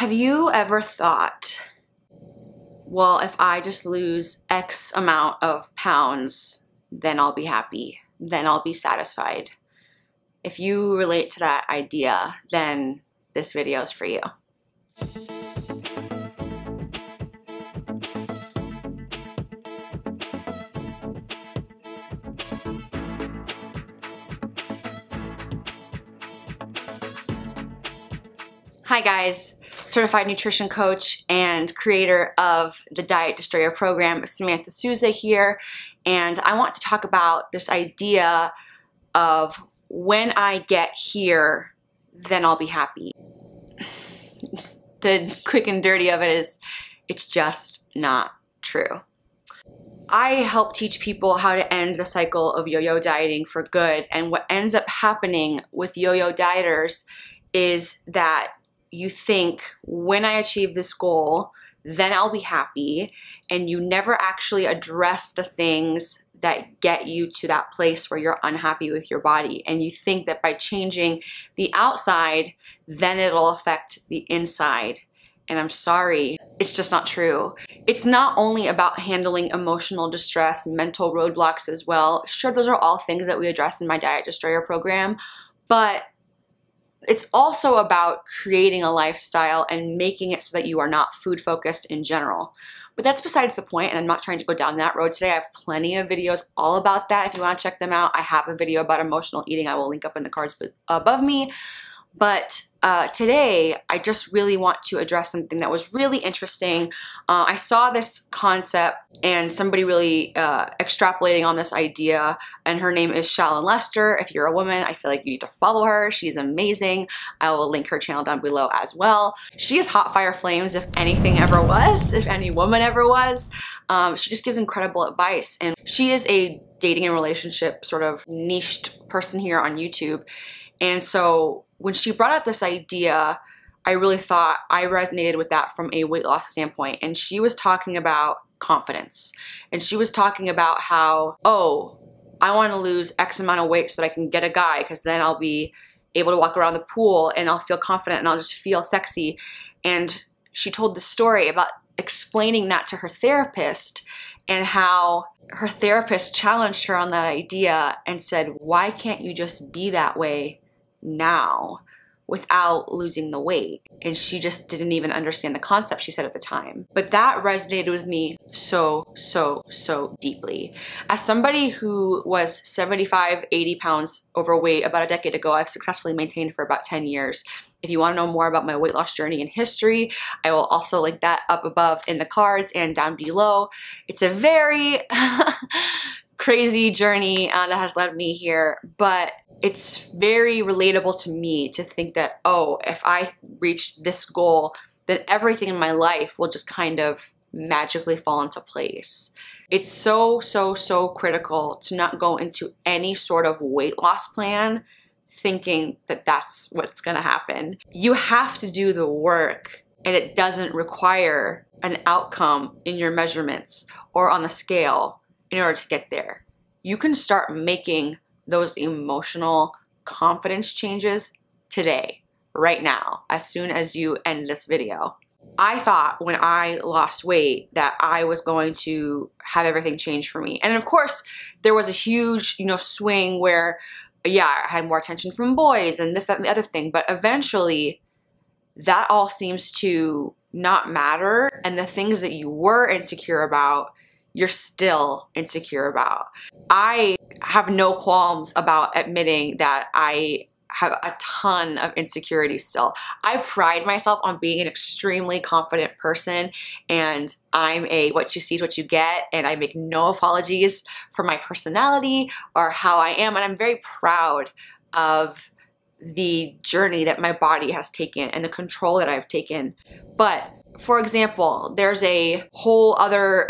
Have you ever thought, well, if I just lose X amount of pounds, then I'll be happy, then I'll be satisfied? If you relate to that idea, then this video is for you. Hi guys, certified nutrition coach and creator of the Diet Destroyer program, Samantha Souza here, and I want to talk about this idea of when I get here, then I'll be happy. The quick and dirty of it is, it's just not true. I help teach people how to end the cycle of yo-yo dieting for good, and what ends up happening with yo-yo dieters is that you think, when I achieve this goal, then I'll be happy, and you never actually address the things that get you to that place where you're unhappy with your body. And you think that by changing the outside, then it'll affect the inside. And I'm sorry, it's just not true. It's not only about handling emotional distress, mental roadblocks as well. Sure, those are all things that we address in my Diet Destroyer program, but it's also about creating a lifestyle and making it so that you are not food focused in general. But that's besides the point, and I'm not trying to go down that road today. I have plenty of videos all about that. If you want to check them out, I have a video about emotional eating. I will link up in the cards above me. But today, I just really want to address something that was really interesting. I saw this concept and somebody really extrapolating on this idea, and her name is Shallon Lester. If you're a woman, I feel like you need to follow her. She's amazing. I will link her channel down below as well. She is hot fire flames if anything ever was, if any woman ever was. She just gives incredible advice, and she is a dating and relationship sort of niched person here on YouTube. And so when she brought up this idea, I really thought I resonated with that from a weight loss standpoint. And she was talking about confidence. And she was talking about how, oh, I want to lose X amount of weight so that I can get a guy, because then I'll be able to walk around the pool and I'll feel confident and I'll just feel sexy. And she told the story about explaining that to her therapist, and how her therapist challenged her on that idea and said, why can't you just be that way now without losing the weight? And she just didn't even understand the concept, she said at the time. But that resonated with me so deeply. As somebody who was 75, 80 pounds overweight about a decade ago, I've successfully maintained for about 10 years. If you want to know more about my weight loss journey and history, I will also link that up above in the cards and down below. It's a very crazy journey that has led me here, but it's very relatable to me to think that, oh, if I reach this goal, then everything in my life will just kind of magically fall into place. It's so critical to not go into any sort of weight loss plan thinking that that's what's gonna happen. You have to do the work, and it doesn't require an outcome in your measurements or on the scale in order to get there. You can start making those emotional confidence changes today, right now, as soon as you end this video. I thought when I lost weight that I was going to have everything change for me. And of course, there was a huge, swing where, yeah, I had more attention from boys and this, that, and the other thing. But eventually, that all seems to not matter. And the things that you were insecure about, you're still insecure about. I have no qualms about admitting that I have a ton of insecurities still. I pride myself on being an extremely confident person, and I'm a what you see is what you get, and I make no apologies for my personality or how I am, and I'm very proud of the journey that my body has taken and the control that I've taken. But for example, there's a whole other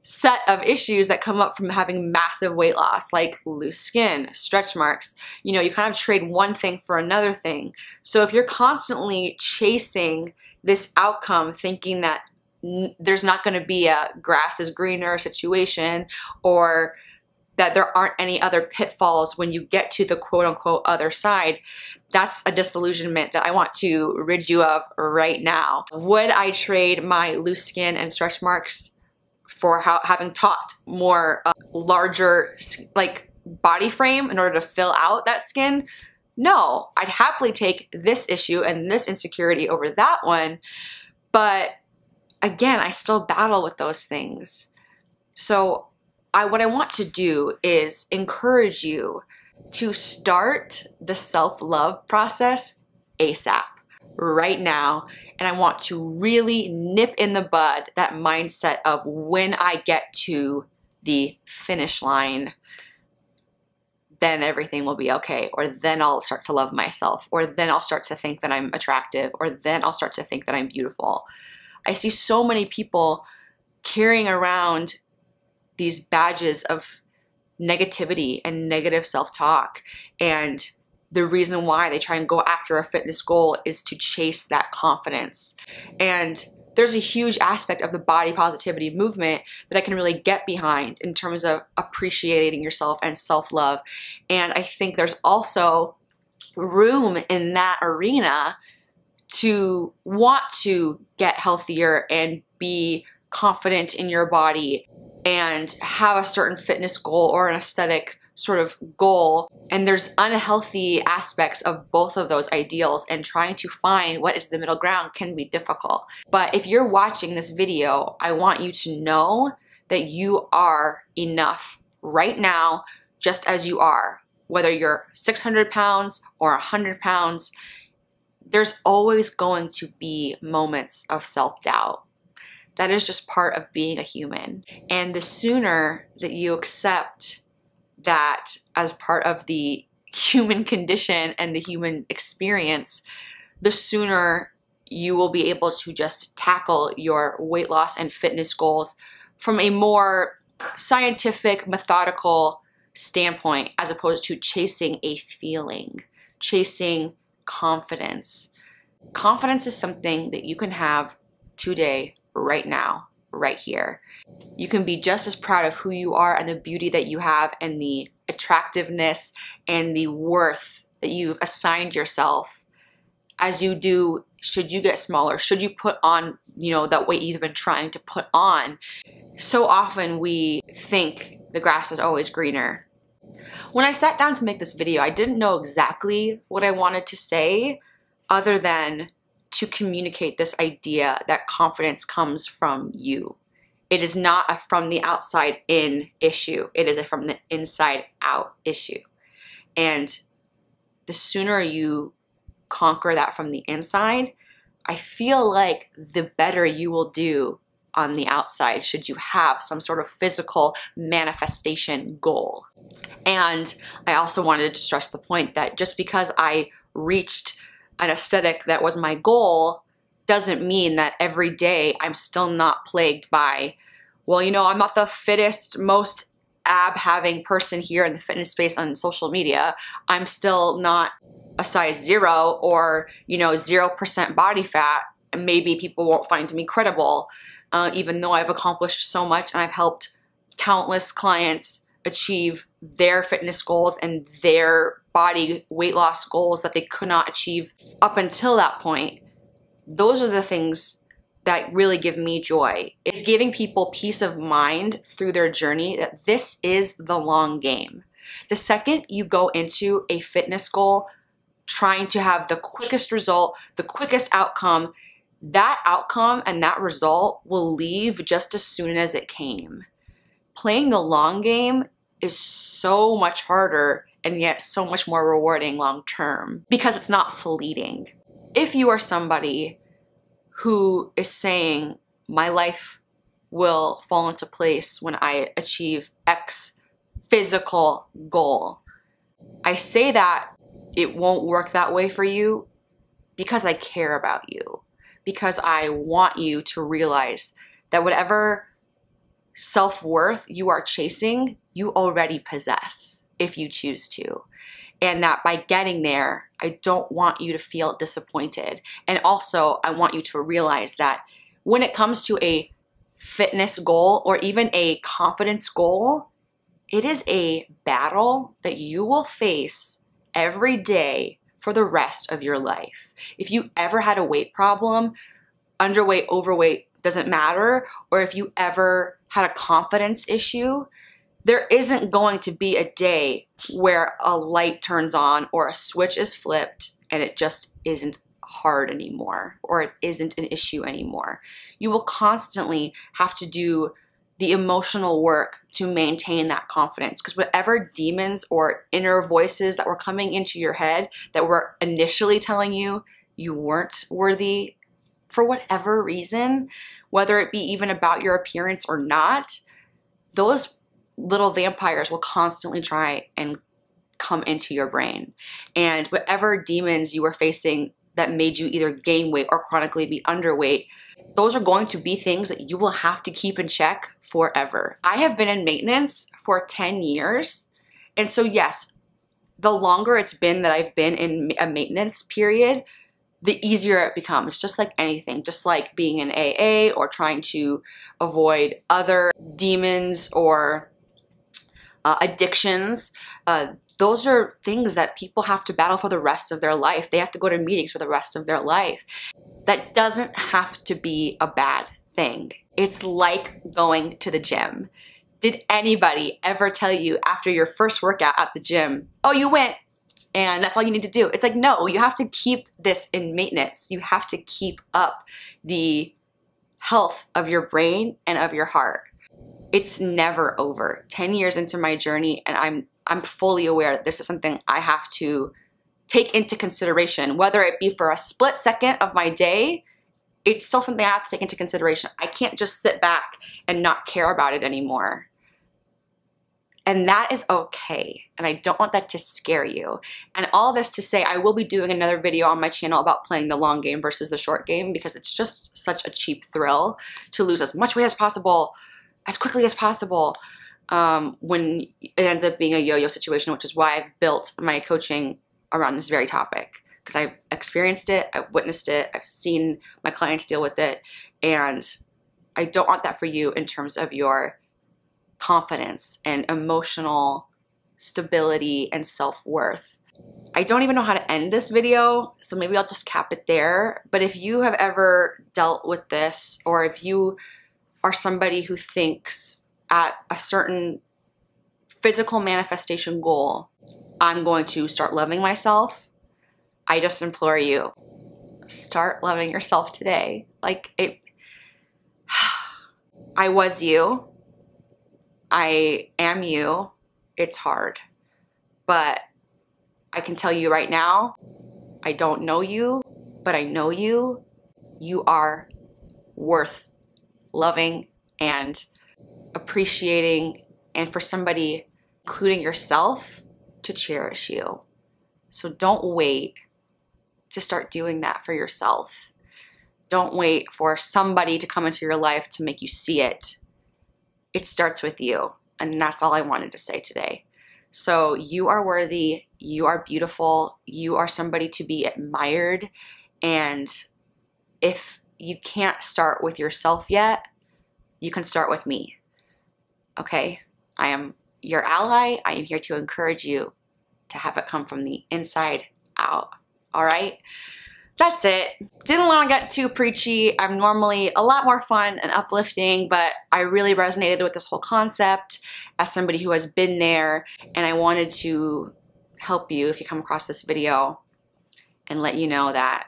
set of issues that come up from having massive weight loss, like loose skin, stretch marks. You kind of trade one thing for another thing. So if you're constantly chasing this outcome, thinking that there's not going to be a grass is greener situation, or that there aren't any other pitfalls when you get to the quote unquote other side, that's a disillusionment that I want to rid you of right now. Would I trade my loose skin and stretch marks for having taught more larger like body frame in order to fill out that skin? No, I'd happily take this issue and this insecurity over that one. But again, I still battle with those things. So what I want to do is encourage you to start the self-love process ASAP, right now. And I want to really nip in the bud that mindset of when I get to the finish line, then everything will be okay, or then I'll start to love myself, or then I'll start to think that I'm attractive, or then I'll start to think that I'm beautiful. I see so many people carrying around these badges of negativity and negative self-talk, and the reason why they try and go after a fitness goal is to chase that confidence. And there's a huge aspect of the body positivity movement that I can really get behind in terms of appreciating yourself and self-love. And I think there's also room in that arena to want to get healthier and be confident in your body and have a certain fitness goal or an aesthetic sort of goal. And there's unhealthy aspects of both of those ideals, and trying to find what is the middle ground can be difficult. But if you're watching this video, I want you to know that you are enough right now, just as you are. Whether you're 600 pounds or 100 pounds, there's always going to be moments of self-doubt. That is just part of being a human. And the sooner that you accept that as part of the human condition and the human experience, the sooner you will be able to just tackle your weight loss and fitness goals from a more scientific, methodical standpoint, as opposed to chasing a feeling, chasing confidence. Confidence is something that you can have today, right now, right here. You can be just as proud of who you are and the beauty that you have and the attractiveness and the worth that you've assigned yourself as you do should you get smaller, should you put on, that weight you've been trying to put on. So often we think the grass is always greener. When I sat down to make this video, I didn't know exactly what I wanted to say other than to communicate this idea that confidence comes from you. It is not a from the outside in issue. It is a from the inside out issue. And the sooner you conquer that from the inside, I feel like the better you will do on the outside should you have some sort of physical manifestation goal. And I also wanted to stress the point that just because I reached an aesthetic that was my goal doesn't mean that every day I'm still not plagued by, well, I'm not the fittest, most ab-having person here in the fitness space on social media. I'm still not a size 0 or, 0% body fat. And maybe people won't find me credible, even though I've accomplished so much and I've helped countless clients achieve their fitness goals and their body weight loss goals that they could not achieve up until that point. Those are the things that really give me joy. It's giving people peace of mind through their journey that this is the long game. The second you go into a fitness goal trying to have the quickest result, the quickest outcome, that outcome and that result will leave just as soon as it came. Playing the long game is so much harder and yet so much more rewarding long term because it's not fleeting. If you are somebody who is saying, my life will fall into place when I achieve X physical goal, I say that it won't work that way for you because I care about you, because I want you to realize that whatever self-worth you are chasing, you already possess if you choose to. And that by getting there, I don't want you to feel disappointed. And also, I want you to realize that when it comes to a fitness goal or even a confidence goal, It is a battle that you will face every day for the rest of your life. If you ever had a weight problem, underweight, overweight, doesn't matter, or if you ever had a confidence issue, there isn't going to be a day where a light turns on or a switch is flipped and it just isn't hard anymore, or it isn't an issue anymore. You will constantly have to do the emotional work to maintain that confidence, because whatever demons or inner voices that were coming into your head that were initially telling you you weren't worthy for whatever reason, whether it be even about your appearance or not, those little vampires will constantly try and come into your brain. And whatever demons you were facing that made you either gain weight or chronically be underweight, those are going to be things that you will have to keep in check forever. I have been in maintenance for 10 years. And so yes, the longer it's been that I've been in a maintenance period, the easier it becomes, just like anything, just like being in AA or trying to avoid other demons or addictions. Those are things that people have to battle for the rest of their life. They have to go to meetings for the rest of their life. That doesn't have to be a bad thing. It's like going to the gym. Did anybody ever tell you after your first workout at the gym, oh, you went and that's all you need to do? It's like, no, you have to keep this in maintenance. You have to keep up the health of your brain and of your heart. It's never over. 10 years into my journey, and I'm fully aware that this is something I have to take into consideration, whether it be for a split second of my day. It's still something I have to take into consideration. I can't just sit back and not care about it anymore. And that is okay. And I don't want that to scare you. And all this to say, I will be doing another video on my channel about playing the long game versus the short game, because it's just such a cheap thrill to lose as much weight as possible, as quickly as possible, when it ends up being a yo-yo situation, which is why I've built my coaching around this very topic, because I've experienced it, I've witnessed it, I've seen my clients deal with it, and I don't want that for you in terms of your confidence and emotional stability and self-worth. I don't even know how to end this video, so maybe I'll just cap it there. But if you have ever dealt with this, or if you are somebody who thinks at a certain physical manifestation goal, I'm going to start loving myself, I just implore you, start loving yourself today. I was you. I am you. It's hard. But I can tell you right now, I don't know you, but I know you. You are worth loving and appreciating, and for somebody, including yourself, to cherish you. So don't wait to start doing that for yourself. Don't wait for somebody to come into your life to make you see it. It starts with you, and that's all I wanted to say today. So you are worthy, you are beautiful, you are somebody to be admired, and if you can't start with yourself yet, you can start with me. Okay? I am your ally. I am here to encourage you to have it come from the inside out. All right? That's it. Didn't want to get too preachy. I'm normally a lot more fun and uplifting, but I really resonated with this whole concept as somebody who has been there, and I wanted to help you if you come across this video and let you know that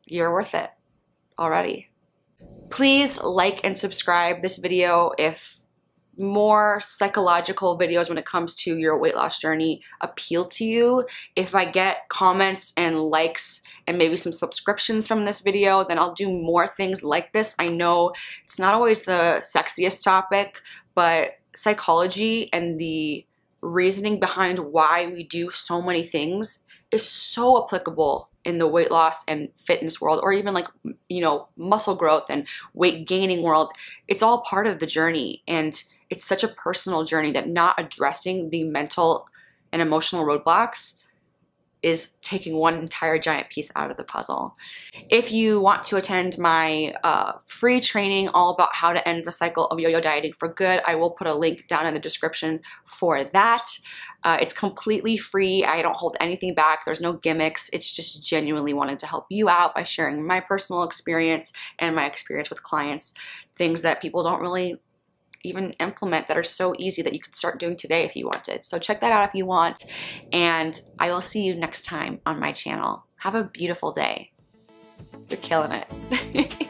you're worth it already. Please like and subscribe this video if more psychological videos when it comes to your weight loss journey appeal to you. If I get comments and likes and maybe some subscriptions from this video, then I'll do more things like this. I know it's not always the sexiest topic, but psychology and the reasoning behind why we do so many things is so applicable in the weight loss and fitness world, or even muscle growth and weight gaining world. It's all part of the journey, and it's such a personal journey that not addressing the mental and emotional roadblocks is taking one entire giant piece out of the puzzle. If you want to attend my free training all about how to end the cycle of yo-yo dieting for good, I will put a link down in the description for that. It's completely free. I don't hold anything back. There's no gimmicks. It's just genuinely wanted to help you out by sharing my personal experience and my experience with clients, things that people don't really even implement that are so easy that you could start doing today if you wanted. So check that out if you want, and I will see you next time on my channel. Have a beautiful day. You're killing it.